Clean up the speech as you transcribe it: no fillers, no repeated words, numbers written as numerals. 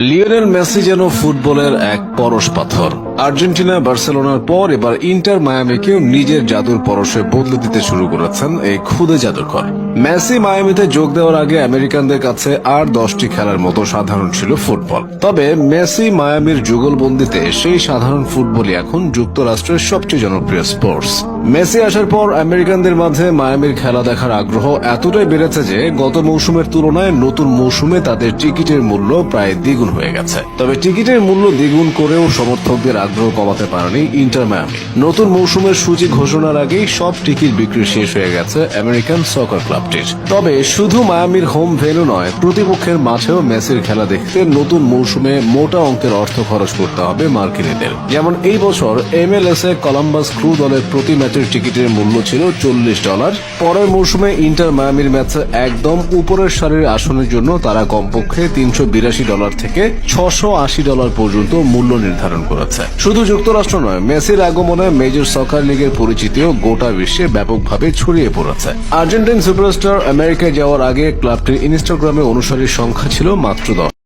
Lionel Messi যেন ফুটবলের এক পরশ পাথর। আর্জেন্টিনা বার্সেলোনার পর এবার ইন্টার মায়ামিকেও নিজের জাদুর পরশে বদলে দিতে শুরু করেছেন এই খুদে জাদুকর। মেসি মায়ামিতে যোগ দেওয়ার আগে আমেরিকানদের কাছে আর 10টি খেলার মতো সাধারণ ছিল ফুটবল। তবে মেসি মায়ামির যুগলবন্দিতে সেই সাধারণ ফুটবলই এখন যুক্তরাষ্ট্রের সবচেয়ে জনপ্রিয় স্পোর্টস। মেসি আসার পর আমেরিকানদের মাঝে মায়ামির খেলা দেখার আগ্রহ এতটাই বেড়েছে যে গত মৌসুমের তুলনায় নতুন মৌসুমে তাদের টিকিটের মূল্য প্রায় দ্বিগুণ হয়ে গেছে। তবে টিকিটের মূল্য দ্বিগুণ করেও সমর্থকদের আগ্রহ কমাতে পারেনি ইন্টার মায়ামি। নতুন মৌসুমের সূচি ঘোষণার আগেই সব টিকিট বিক্রি শেষ হয়ে গেছে আমেরিকান সকার ক্লাবটির। তবে শুধু মায়ামির হোম ভেন্যু নয়, প্রতিপক্ষের মাঠেও মেসির খেলা দেখতে নতুন মৌসুমে মোটা অঙ্কের অর্থ খরচ করতে হবে মার্কিনীদের। যেমন এই বছর MLS এ কলাম্বাস ক্রু দলের প্রতি ম্যাচের টিকিটের মূল্য ছিল $40। পরের মৌসুমে ইন্টার মায়ামির ম্যাচে একদম উপরের সারির আসনের জন্য তারা কমপক্ষে $382 থেকে $680 পর্যন্ত মূল্য নির্ধারণ করেছে। শুধু যুক্তরাষ্ট্র নয়, মেসির আগমনে মেজর সকার লিগের পরিচিতিও গোটা বিশ্বে ব্যাপকভাবে ছড়িয়ে পড়েছে। আর্জেন্টাইন সুপারস্টার আমেরিকায় যাওয়ার আগে ক্লাবটির ইনস্টাগ্রামে অনুসারীর সংখ্যা ছিল মাত্র 10।